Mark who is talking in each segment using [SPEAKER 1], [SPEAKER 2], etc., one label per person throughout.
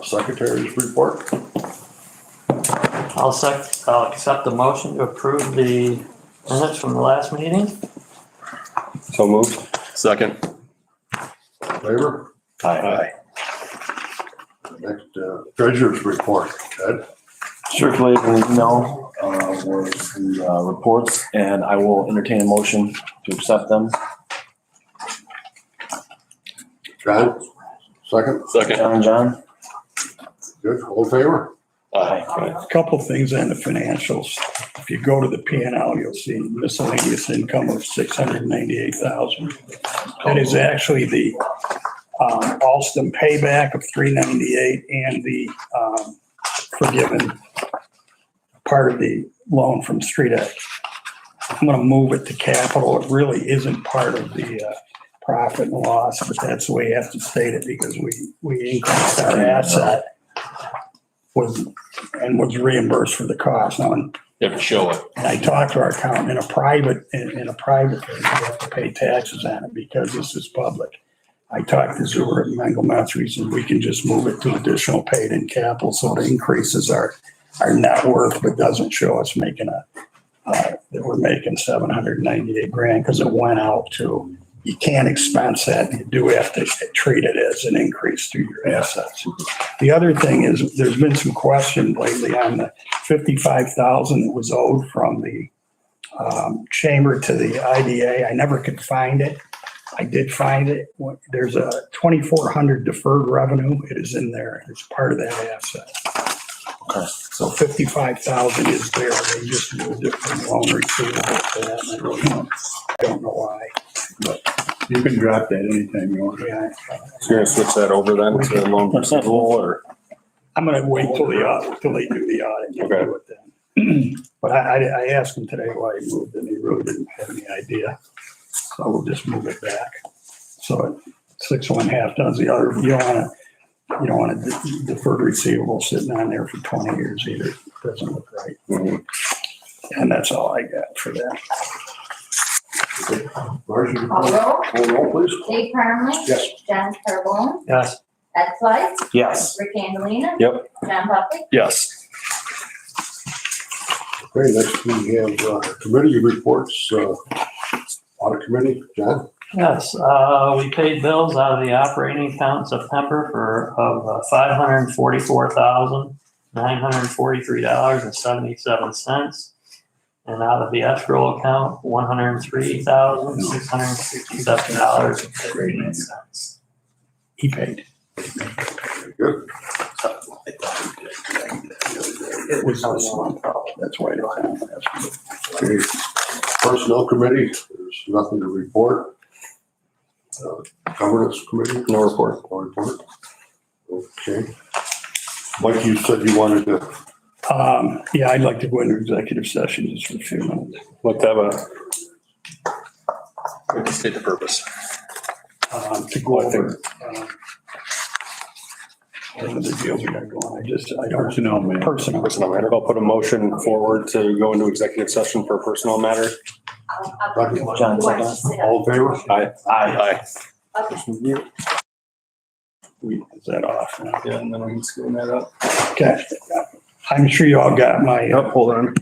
[SPEAKER 1] Secretary's report.
[SPEAKER 2] I'll accept the motion to approve the minutes from the last meeting.
[SPEAKER 3] So moved.
[SPEAKER 4] Second.
[SPEAKER 1] Favor?
[SPEAKER 3] Aye.
[SPEAKER 1] Next, treasurer's report. Ed?
[SPEAKER 5] Circulated an email with the reports, and I will entertain a motion to accept them.
[SPEAKER 1] John? Second?
[SPEAKER 4] Second.
[SPEAKER 5] John?
[SPEAKER 1] Good. All in favor?
[SPEAKER 4] Aye.
[SPEAKER 6] A couple things on the financials. If you go to the P and L, you'll see miscellaneous income of $698,000. That is actually the Alston payback of $398 and the forgiven part of the loan from Street Edge. I'm going to move it to capital. It really isn't part of the profit and loss, but that's the way you have to state it because we increased our asset was reimbursed for the cost. Now,
[SPEAKER 4] You have to show it.
[SPEAKER 6] I talked to our accountant in a private thing, you have to pay taxes on it because this is public. I talked to Zuber and Mengelmetz, we said we can just move it to additional paid in capital, so it increases our net worth, but doesn't show us making that we're making $798,000 because it went out to, you can't expense that. You do have to treat it as an increase to your assets. The other thing is there's been some question lately on the $55,000 that was owed from the chamber to the IDA. I never could find it. I did find it. There's a $2,400 deferred revenue. It is in there. It's part of that asset.
[SPEAKER 5] Okay.
[SPEAKER 6] So $55,000 is there. They just moved it from loan receivable to that. And I really don't know why, but
[SPEAKER 1] You can drop that anytime you want.
[SPEAKER 6] yeah.
[SPEAKER 3] So you're gonna switch that over then to loan receivable or?
[SPEAKER 6] I'm gonna wait till they do the audit. and
[SPEAKER 3] Okay.
[SPEAKER 6] do it then. But I asked them today why he moved and he really didn't have any idea. So we'll just move it back. So 6.5 does the other. You don't want a deferred receivable sitting on there for 20 years either. It doesn't look right.
[SPEAKER 3] Mhm.
[SPEAKER 6] And that's all I got for that.
[SPEAKER 1] Marcia,
[SPEAKER 7] Call roll.
[SPEAKER 1] call roll, please.
[SPEAKER 7] Dave Parley.
[SPEAKER 1] Yes.
[SPEAKER 7] John Carbone.
[SPEAKER 2] Yes.
[SPEAKER 7] Ed Slice.
[SPEAKER 5] Yes.
[SPEAKER 7] Rick Angelina.
[SPEAKER 3] Yep.
[SPEAKER 7] John Buckley.
[SPEAKER 4] Yes.
[SPEAKER 1] Okay, next we have committee reports. Audit committee, John?
[SPEAKER 2] Yes, we paid bills out of the operating account in September of $544,943.77. And out of the escrow account, $103,667.13.
[SPEAKER 6] He paid.
[SPEAKER 1] Very good.
[SPEAKER 6] It was this month. That's why I don't have that.
[SPEAKER 1] Okay. Personnel committee, there's nothing to report. Governance committee?
[SPEAKER 3] No report.
[SPEAKER 1] No report. Okay. Like you said, you wanted to,
[SPEAKER 6] Yeah, I'd like to go into executive session just for a few minutes.
[SPEAKER 3] Like to have a.
[SPEAKER 4] State the purpose.
[SPEAKER 6] To go over one of the deals we got going. I don't. Personnel, man. Personnel.
[SPEAKER 3] Personnel matter. I'll put a motion forward to go into executive session for a personnel matter.
[SPEAKER 5] John, second.
[SPEAKER 1] all in favor?
[SPEAKER 3] Aye.
[SPEAKER 4] Aye.
[SPEAKER 7] Okay.
[SPEAKER 6] Is that off now?
[SPEAKER 3] Yeah, and then we can screen that up.
[SPEAKER 6] Okay. I'm sure you all got my.
[SPEAKER 3] Yep, hold on.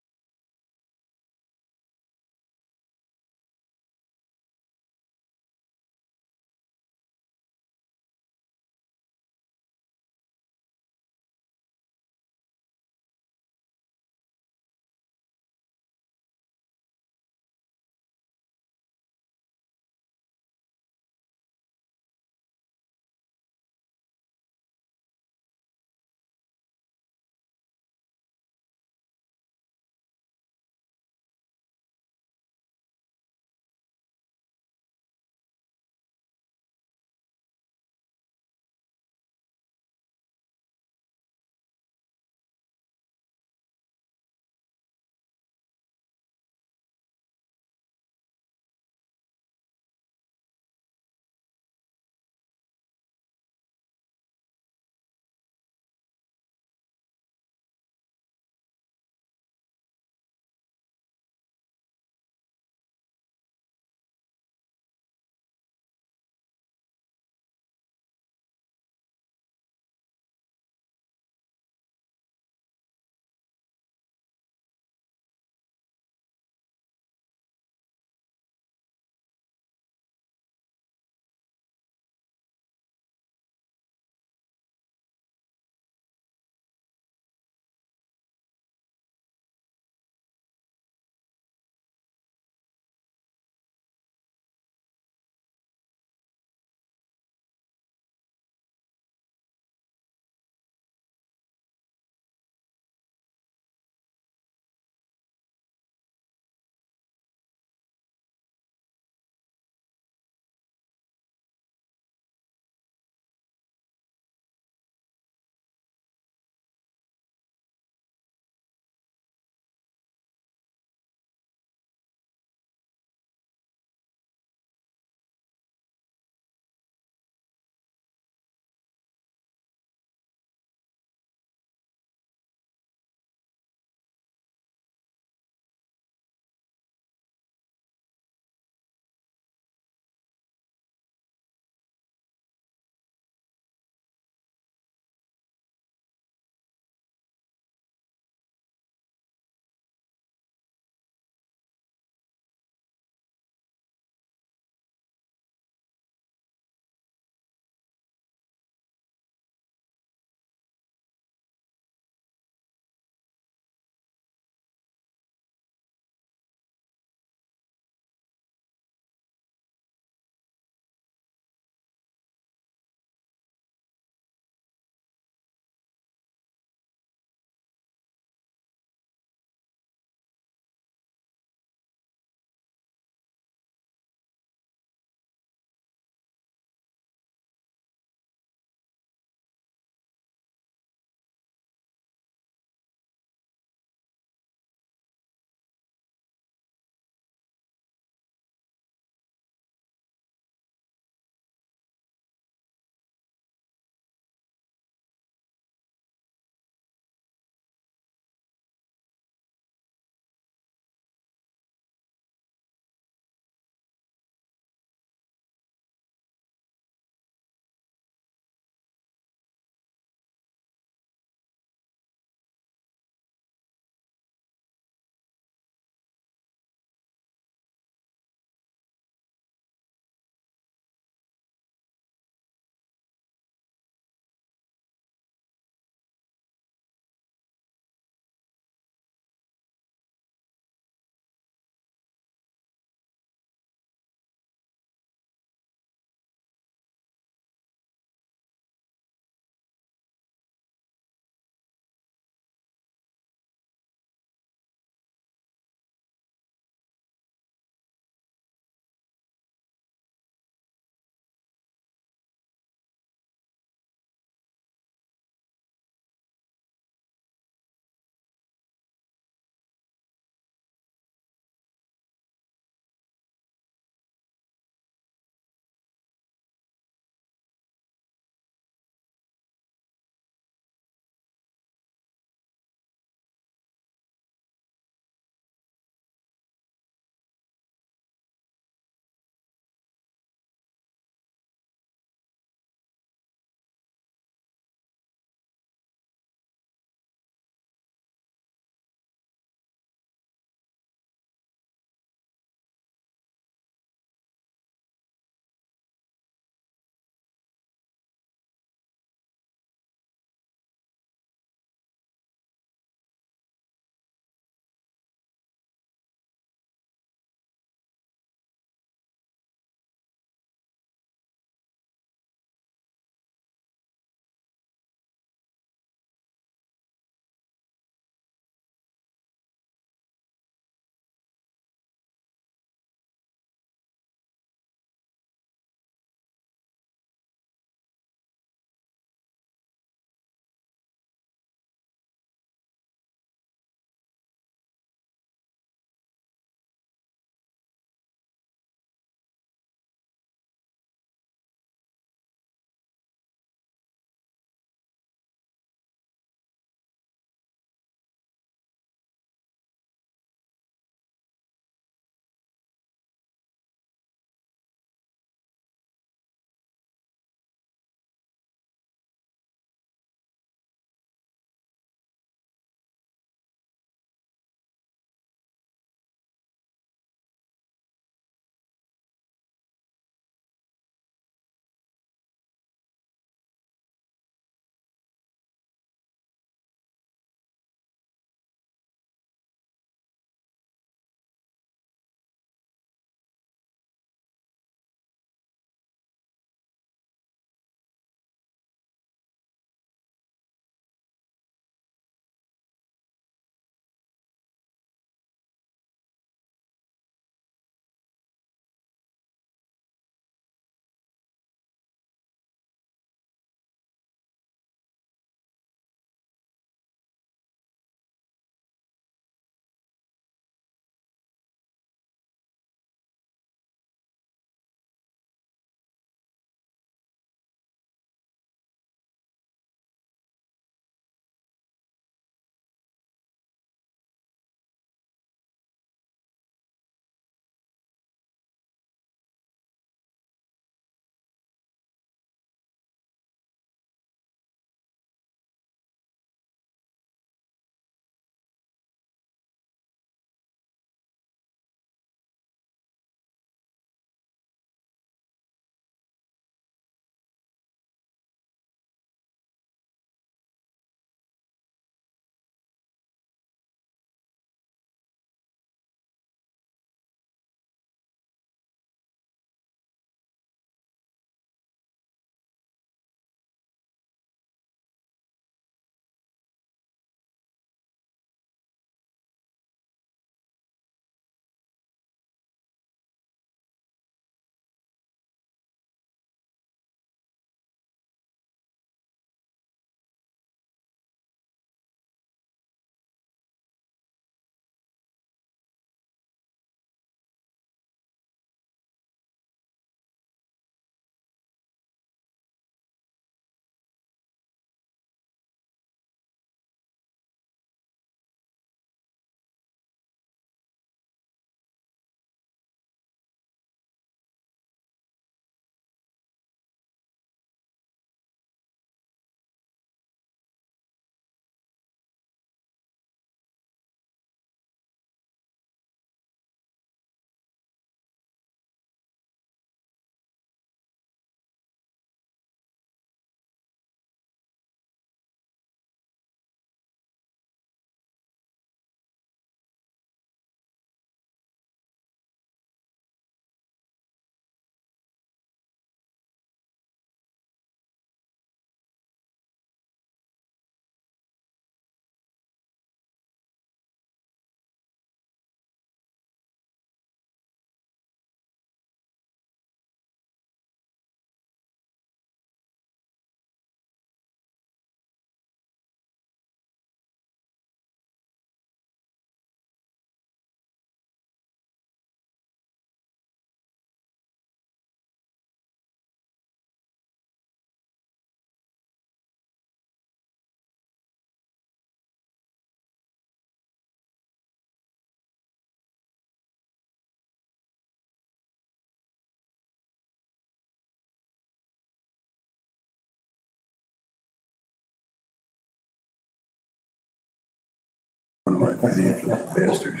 [SPEAKER 6] One of my financial bastards.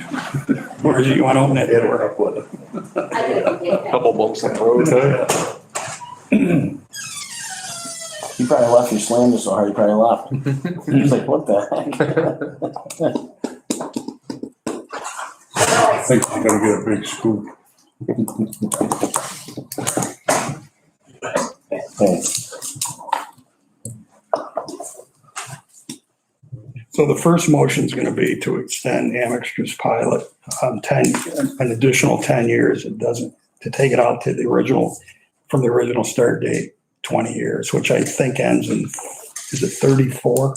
[SPEAKER 6] Where do you want to open that door up with it?
[SPEAKER 7] I didn't get that.
[SPEAKER 3] Couple bumps in the road.
[SPEAKER 5] You probably left, you slammed it so hard, you probably left. He's like, what the heck?
[SPEAKER 6] I think I'm gonna get a big scoop.
[SPEAKER 5] Thanks.
[SPEAKER 6] So the first motion is gonna be to extend Amextra's pilot, an additional 10 years. It doesn't, to take it out to the original, from the original start date, 20 years, which I think ends in, is it 34?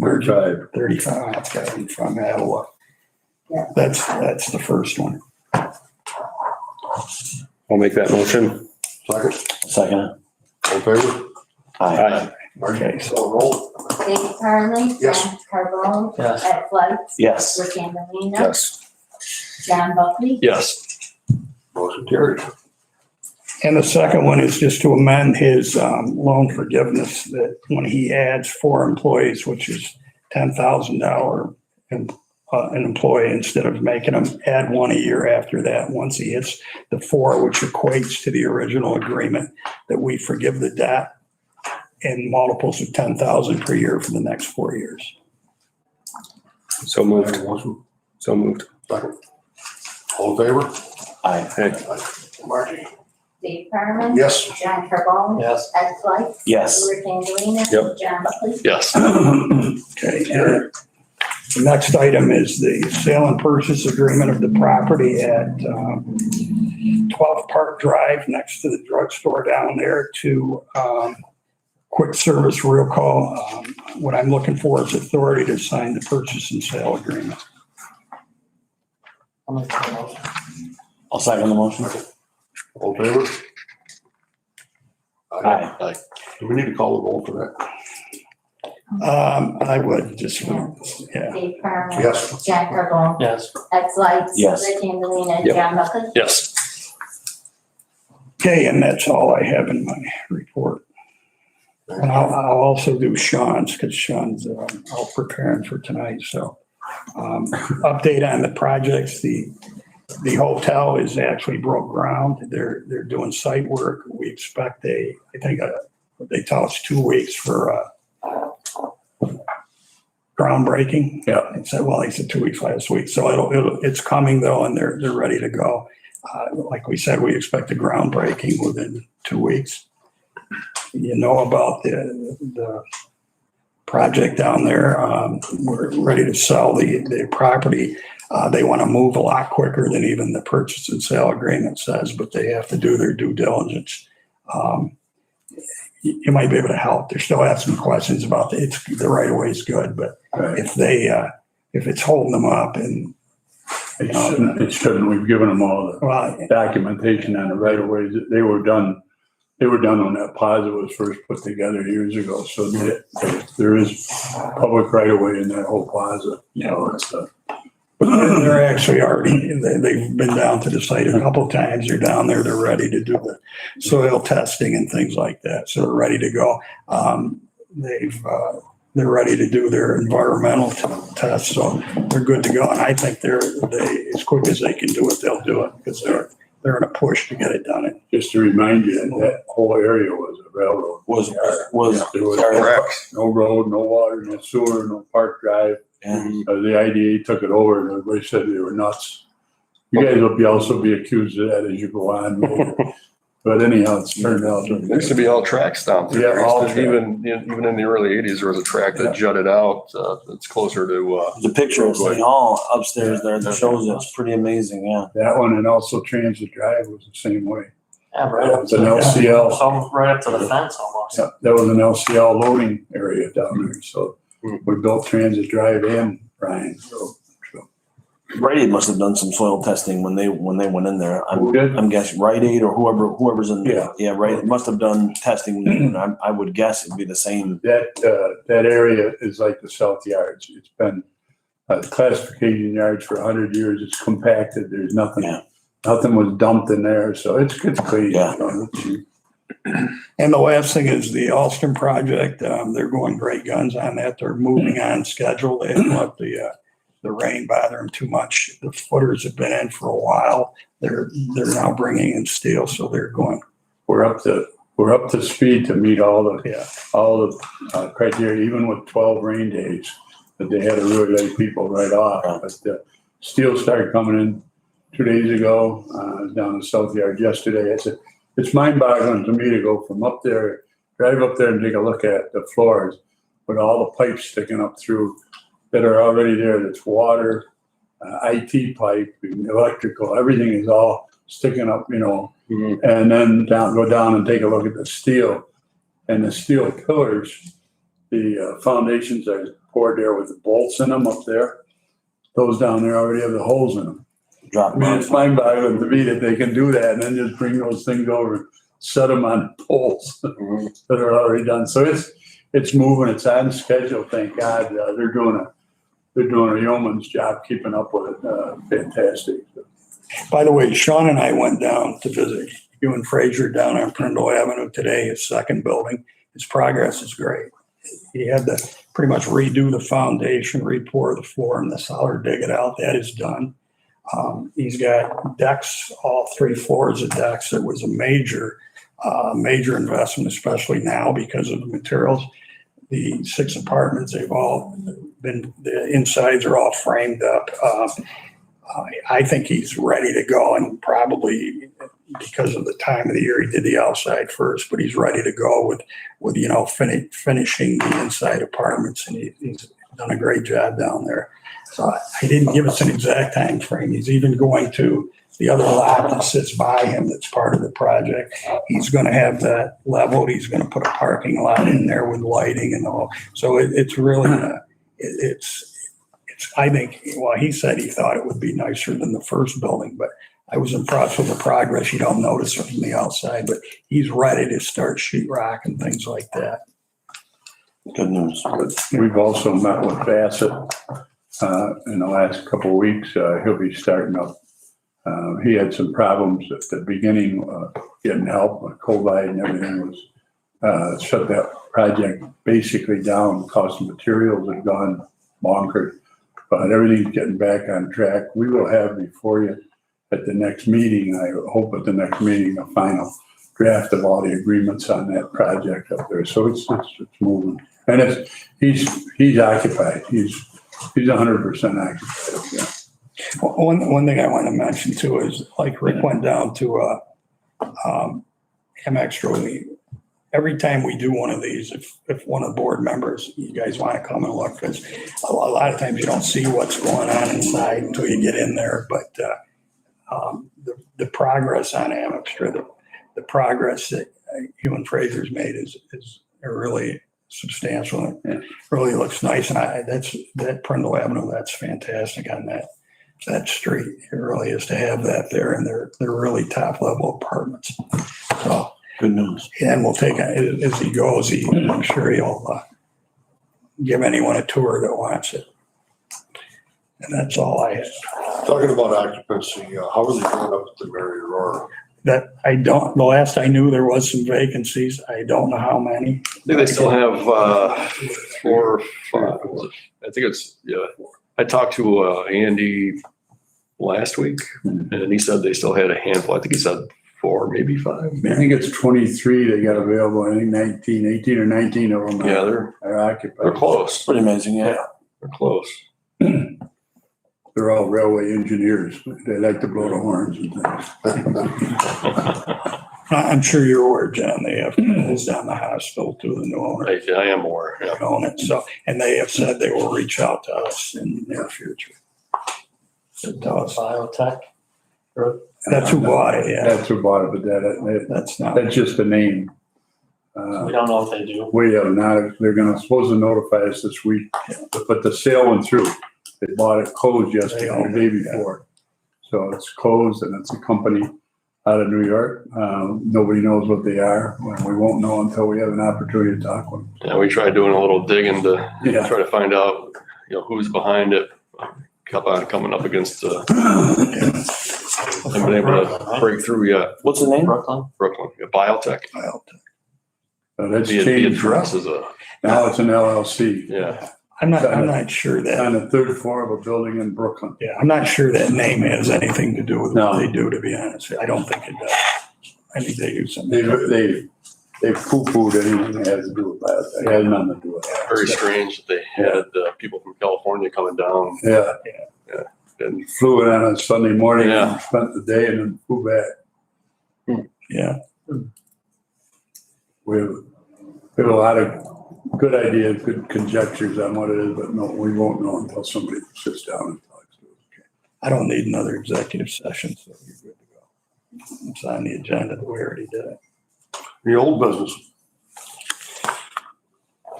[SPEAKER 1] 35.
[SPEAKER 6] 35, I've got it in front of me, I have a look.
[SPEAKER 7] Yeah.
[SPEAKER 6] That's the first one.
[SPEAKER 3] I'll make that motion.
[SPEAKER 1] Second,
[SPEAKER 5] Second.
[SPEAKER 1] all in favor?
[SPEAKER 5] Aye.
[SPEAKER 6] Okay, so
[SPEAKER 1] So roll.
[SPEAKER 7] Dave Parley.
[SPEAKER 1] Yes.
[SPEAKER 7] John Carbone.
[SPEAKER 2] Yes.
[SPEAKER 7] Ed White.
[SPEAKER 5] Yes.
[SPEAKER 7] Rick Angelina.
[SPEAKER 3] Yes.
[SPEAKER 7] John Buckley.
[SPEAKER 3] Yes.
[SPEAKER 1] Motion carried.
[SPEAKER 6] and the second one is just to amend his loan forgiveness, that when he adds 4 employees, which is $10,000 an employee, instead of making him add 1 a year after that, once he hits the 4, which equates to the original agreement, that we forgive the debt in multiples of 10,000 per year for the next 4 years.
[SPEAKER 3] So moved.
[SPEAKER 1] Motion.
[SPEAKER 3] So moved.
[SPEAKER 1] Second. All in favor?
[SPEAKER 5] Aye.
[SPEAKER 3] Hey.
[SPEAKER 1] Marty?
[SPEAKER 7] Dave Parley.
[SPEAKER 1] Yes.
[SPEAKER 7] John Carbone.
[SPEAKER 2] Yes.
[SPEAKER 7] Ed White.
[SPEAKER 5] Yes.
[SPEAKER 7] Rick Angelina.
[SPEAKER 3] Yep.
[SPEAKER 7] John Buckley.
[SPEAKER 3] Yes.
[SPEAKER 6] Okay, and the next item is the sale and purchase agreement of the property at 12 Park Drive, next to the drugstore down there, to Quick Service Real Call. What I'm looking for is authority to sign the purchase and sale agreement.
[SPEAKER 2] I'll make that motion.
[SPEAKER 5] I'll second the motion.
[SPEAKER 1] All in favor?
[SPEAKER 5] Aye.
[SPEAKER 1] Do we need to call the roll for that?
[SPEAKER 6] I would just, yeah.
[SPEAKER 7] Dave Parley.
[SPEAKER 1] Yes.
[SPEAKER 7] John Carbone.
[SPEAKER 2] Yes.
[SPEAKER 7] Ed White.
[SPEAKER 5] Yes.
[SPEAKER 7] Rick Angelina.
[SPEAKER 3] Yep.
[SPEAKER 7] John Buckley.
[SPEAKER 3] Yes.
[SPEAKER 6] Okay, and that's all I have in my report. And I'll also do Sean's, because Sean's out preparing for tonight, so. Update on the projects, the hotel is actually broke ground. They're doing site work. We expect they tell us 2 weeks for groundbreaking.
[SPEAKER 1] Yeah.
[SPEAKER 6] It said, well, he said 2 weeks last week, so it's coming though, and they're ready to go. Like we said, we expect a groundbreaking within 2 weeks. You know about the project down there. We're ready to sell the property. They want to move a lot quicker than even the purchase and sale agreement says, but they have to do their due diligence. You might be able to help. They're still asking questions about the right of way is good, but if it's holding them up and,
[SPEAKER 4] It shouldn't. We've given them all the
[SPEAKER 6] well,
[SPEAKER 4] documentation on the right of ways. They were done when that plaza was first put together years ago. So there is public right of way in that whole plaza. It's
[SPEAKER 6] they're actually already, they've been down to the site a couple of times. They're down there. They're ready to do the soil testing and things like that. So they're ready to go. They're ready to do their environmental tests. So they're good to go. And I think as quick as they can do it, they'll do it because they're in a push to get it done.
[SPEAKER 4] just to remind you that whole area was a railroad.
[SPEAKER 5] Was,
[SPEAKER 4] There was no road, no water, no sewer, no Park Drive.
[SPEAKER 5] and
[SPEAKER 4] The IDA took it over and everybody said they were nuts. You guys will also be accused of that as you go on. maybe. But anyhow, it's turned out.
[SPEAKER 8] There used to be all tracks down through
[SPEAKER 4] Yeah,
[SPEAKER 8] there.
[SPEAKER 4] all
[SPEAKER 8] Even in the early 80s, there was a track that jutted out. It's closer to,
[SPEAKER 5] the picture of City Hall upstairs there that shows it. It's pretty amazing, yeah.
[SPEAKER 4] That one and also Transit Drive was the same way.
[SPEAKER 2] Yeah, right
[SPEAKER 4] That
[SPEAKER 2] up
[SPEAKER 4] was
[SPEAKER 2] to
[SPEAKER 4] an
[SPEAKER 2] the,
[SPEAKER 4] LCL.
[SPEAKER 2] right up to the fence almost.
[SPEAKER 4] Yeah, that was an LCL loading area down there. So we built Transit Drive in Ryan. So
[SPEAKER 5] Rite Aid must have done some soil testing when they went in there.
[SPEAKER 4] Who did?
[SPEAKER 5] I'm guessing Rite Aid or whoever's in there.
[SPEAKER 4] Yeah.
[SPEAKER 5] Yeah, Rite Aid must have done testing. And I would guess it'd be the same.
[SPEAKER 4] that area is like the South Yards. It's been classification yards for 100 years. It's compacted. There's nothing.
[SPEAKER 5] Yeah.
[SPEAKER 4] Nothing was dumped in there. So it's clean.
[SPEAKER 5] Yeah.
[SPEAKER 6] And the last thing is the Alston project. They're going great guns on that. They're moving on schedule. They haven't let the the rain bother them too much. The footers have been in for a while. They're now bringing in steel, so they're going,
[SPEAKER 4] We're up to speed to meet all the
[SPEAKER 6] yeah.
[SPEAKER 4] criteria, even with 12 rain days, that they had to really lay people right off. But steel started coming in 2 days ago. I was down in South Yard yesterday. It's mind-boggling to me to go from up there, drive up there and take a look at the floors with all the pipes sticking up through that are already there. That's water, IT pipe, electrical, everything is all sticking up, and then go down and take a look at the steel. And the steel pillars, the foundations are poured there with the bolts in them up there. Those down there already have the holes in them.
[SPEAKER 5] Drop
[SPEAKER 4] I mean, it's mind-boggling to me that they can do that and then just bring those things over and set them on poles that are already done. So it's moving, it's on schedule, thank God. They're doing a yeoman's job keeping up with it. Fantastic.
[SPEAKER 6] By the way, Sean and I went down to visit Hugh and Fraser down on Prindle Avenue today, his second building. His progress is great. He had to pretty much redo the foundation, re-pour the floor and the cellar, dig it out. That is done. He's got decks, all 3 floors of decks. It was a major investment, especially now because of the materials. The 6 apartments, they've all been, the insides are all framed up. I think he's ready to go, and probably because of the time of the year, he did the outside first, but he's ready to go with finishing the inside apartments, and he's done a great job down there. So he didn't give us an exact time frame. He's even going to the other lot that sits by him that's part of the project. He's going to have that leveled. He's going to put a parking lot in there with lighting and all. So it's really, I think, well, he said he thought it would be nicer than the first building, but I was impressed with the progress. You don't notice it from the outside, but he's ready to start sheetrock and things like that.
[SPEAKER 5] Good news.
[SPEAKER 4] We've also met with Bassett in the last couple of weeks. He'll be starting up. He had some problems at the beginning, getting help with COVID and everything was shut that project basically down. Cost of materials have gone bonkers, but everything's getting back on track. We will have before you at the next meeting, I hope at the next meeting, a final draft of all the agreements on that project up there. So it's moving. And he's occupied. He's 100% occupied. Yeah.
[SPEAKER 6] One thing I want to mention too is, like, Rick went down to MX. Every time we do one of these, if one of the board members, you guys want to come and look, because a lot of times you don't see what's going on inside until you get in there. But the progress on Amextra, the progress that Hugh and Fraser's made is really substantial. And it really looks nice. And that Prindle Avenue, that's fantastic on that street. It really is to have that there, and they're really top level apartments. So
[SPEAKER 5] Good news.
[SPEAKER 6] and we'll take, as he goes, I'm sure he'll give anyone a tour that wants it. And that's all I have.
[SPEAKER 1] Talking about occupancy, how are they doing up at the Mary Aurora?
[SPEAKER 6] That the last I knew, there was some vacancies. I don't know how many.
[SPEAKER 8] I think they still have 4 or 5. I think it's, yeah. I talked to Andy last week, and he said they still had a handful. I think he said 4, maybe 5.
[SPEAKER 4] I think it's 23 they got available. I think 18 or 19 of them
[SPEAKER 8] Yeah,
[SPEAKER 4] are occupied.
[SPEAKER 8] they're close.
[SPEAKER 5] Pretty amazing, yeah.
[SPEAKER 8] They're close.
[SPEAKER 4] They're all railway engineers. They like to blow the horns and things.
[SPEAKER 6] I'm sure you're aware, John, they have closed down the hospital to the new owner.
[SPEAKER 8] I am aware. Yeah.
[SPEAKER 6] Own it. So, and they have said they will reach out to us in the near future. To tell us.
[SPEAKER 2] Biotech. Or-
[SPEAKER 6] That's who bought it, yeah.
[SPEAKER 4] That's who bought it, but
[SPEAKER 6] That's not.
[SPEAKER 4] that's just a name.
[SPEAKER 2] We don't know if they do.
[SPEAKER 4] We have not, they're supposed to notify us this week, but the sale went through. They bought it closed yesterday, the day before. So it's closed, and it's a company out of New York. Nobody knows what they are. We won't know until we have an opportunity to talk with them.
[SPEAKER 8] Yeah, we tried doing a little digging to
[SPEAKER 4] Yeah.
[SPEAKER 8] try to find out, who's behind it. Coming up against, haven't been able to break through yet.
[SPEAKER 5] What's the name?
[SPEAKER 2] Brooklyn.
[SPEAKER 8] Brooklyn, Biotech.
[SPEAKER 4] That's
[SPEAKER 8] The
[SPEAKER 4] changed.
[SPEAKER 8] address is
[SPEAKER 4] Now it's an LLC.
[SPEAKER 8] yeah.
[SPEAKER 6] I'm not sure that,
[SPEAKER 4] On the third floor of a building in Brooklyn.
[SPEAKER 6] yeah, I'm not sure that name has anything to do with what
[SPEAKER 4] No.
[SPEAKER 6] they do, to be honest. I don't think it does. I think they do
[SPEAKER 4] They,
[SPEAKER 6] something.
[SPEAKER 4] they poo-pooed anything that had to do with that. It had nothing to do with that.
[SPEAKER 8] Very strange that they had people from California coming down
[SPEAKER 4] Yeah,
[SPEAKER 8] and
[SPEAKER 4] flew in on a Sunday morning
[SPEAKER 8] Yeah.
[SPEAKER 4] and spent the day and then flew back.
[SPEAKER 6] Yeah,
[SPEAKER 4] We have a lot of good ideas, good conjectures on what it is, but no, we won't know until somebody sits down and talks to us.
[SPEAKER 6] I don't need another executive session, so you're good to go. It's on the agenda. We already did it.
[SPEAKER 1] The old business.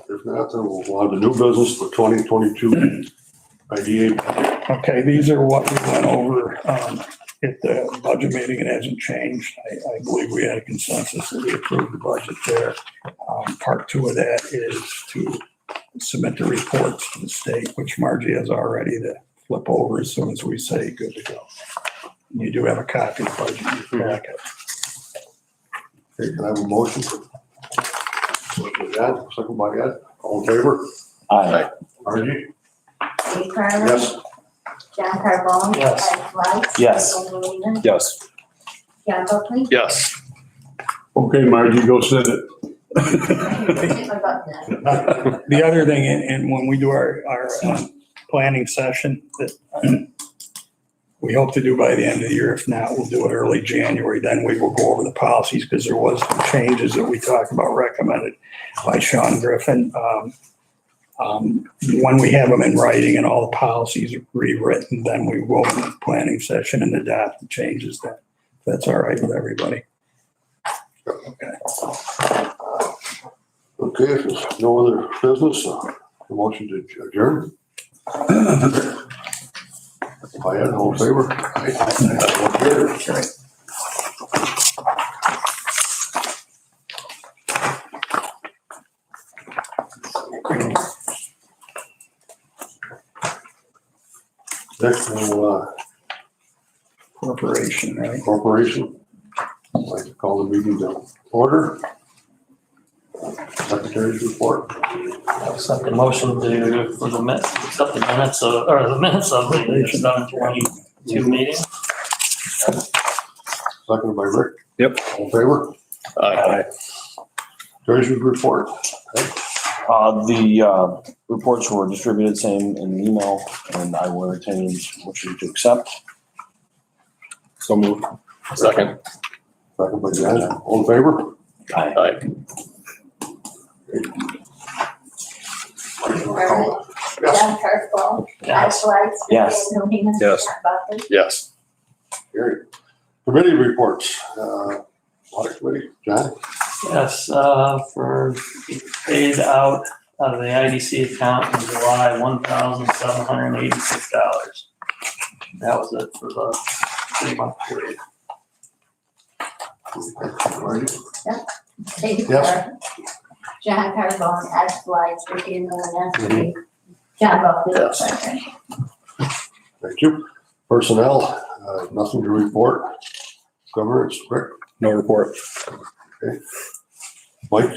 [SPEAKER 1] If not, then we'll go on to new business for 2022 IDA.
[SPEAKER 6] Okay, these are what we went over at the budget meeting. It hasn't changed. I believe we had a consensus that we approved the budget there. Part two of that is to submit the reports to the state, which Margie has already to flip over as soon as we say good to go. And you do have a copy of the budget in your packet.
[SPEAKER 1] Okay, can I have a motion? Second by Ed, all in favor?
[SPEAKER 5] Aye.
[SPEAKER 1] Margie?
[SPEAKER 7] Dave Carter.
[SPEAKER 1] Yes.
[SPEAKER 7] John Carbone.
[SPEAKER 2] Yes.
[SPEAKER 7] Ed White.
[SPEAKER 5] Yes.
[SPEAKER 7] Dan Lehman.
[SPEAKER 3] Yes.
[SPEAKER 7] John Buckley.
[SPEAKER 8] yes.
[SPEAKER 4] Okay, Margie, go send it.
[SPEAKER 6] The other thing, and when we do our planning session, that we hope to do by the end of the year. If not, we'll do it early January. Then we will go over the policies because there was some changes that we talked about recommended by Sean Griffin. When we have them in writing and all the policies rewritten, then we will in the planning session and adopt the changes then. That's all right with everybody. Okay.
[SPEAKER 1] Okay, if there's no other business, a motion to adjourn. By Ed, all in favor?
[SPEAKER 6] That's right.
[SPEAKER 1] Next, we'll,
[SPEAKER 6] Corporation, right?
[SPEAKER 1] corporation. I'd like to call the meeting to order. Secretary's report.
[SPEAKER 2] I'll accept the motion to, for the minutes, accept the minutes of, or the minutes of the 7/22 meeting.
[SPEAKER 1] Seconded by Rick.
[SPEAKER 3] Yep.
[SPEAKER 1] All in favor?
[SPEAKER 8] Aye.
[SPEAKER 1] Treasurer's report.
[SPEAKER 5] The reports were distributed same in the email, and I will entertain a motion to accept.
[SPEAKER 3] So moved.
[SPEAKER 8] Second.
[SPEAKER 1] Second by Jen. All in favor?
[SPEAKER 5] Aye.
[SPEAKER 8] Aye.
[SPEAKER 7] Dave Carter. John Carbone. Ed
[SPEAKER 2] Yes.
[SPEAKER 7] White.
[SPEAKER 5] Yes.
[SPEAKER 7] Dan Lehman.
[SPEAKER 8] Yes.
[SPEAKER 7] John Buckley.
[SPEAKER 8] Yes.
[SPEAKER 1] Carried. Committee reports. Audit committee, John?
[SPEAKER 2] Yes, for paid out of the IDC account in July, $1,786. That was it for the 3-month period.
[SPEAKER 1] Margie?
[SPEAKER 7] Dave
[SPEAKER 1] Yes.
[SPEAKER 7] Carter. John Carbone. Ed White. Dan Lehman. John Buckley.
[SPEAKER 8] Yes.
[SPEAKER 7] Second.
[SPEAKER 1] Thank you. Personnel, nothing to report. Governance, Rick,
[SPEAKER 3] No report.
[SPEAKER 1] Mike,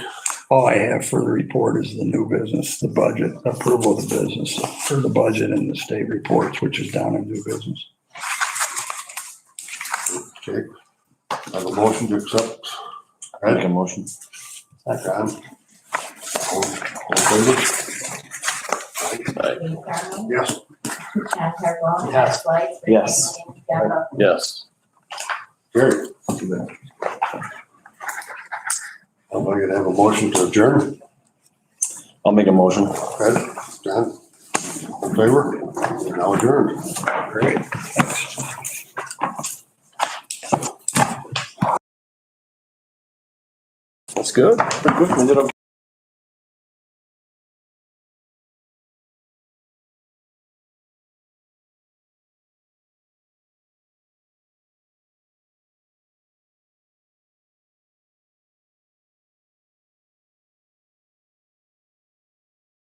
[SPEAKER 6] All I have for the report is the new business, the budget, approval of the business for the budget and the state reports, which is down in new business.
[SPEAKER 1] okay. I have a motion to accept.
[SPEAKER 5] Make
[SPEAKER 1] Ed,
[SPEAKER 5] a motion.
[SPEAKER 1] John? All in favor?
[SPEAKER 7] Dave Carter.
[SPEAKER 1] Yes.
[SPEAKER 7] John Carbone. Ed
[SPEAKER 2] Yes.
[SPEAKER 7] White.
[SPEAKER 5] Yes.
[SPEAKER 7] John Buckley.
[SPEAKER 8] Yes.
[SPEAKER 1] Carried. I'm going to have a motion to adjourn.
[SPEAKER 5] I'll make a motion.
[SPEAKER 1] Ed, John, all in favor? We're now adjourned.
[SPEAKER 6] Great.
[SPEAKER 3] That's good.
[SPEAKER 5] Good. We did a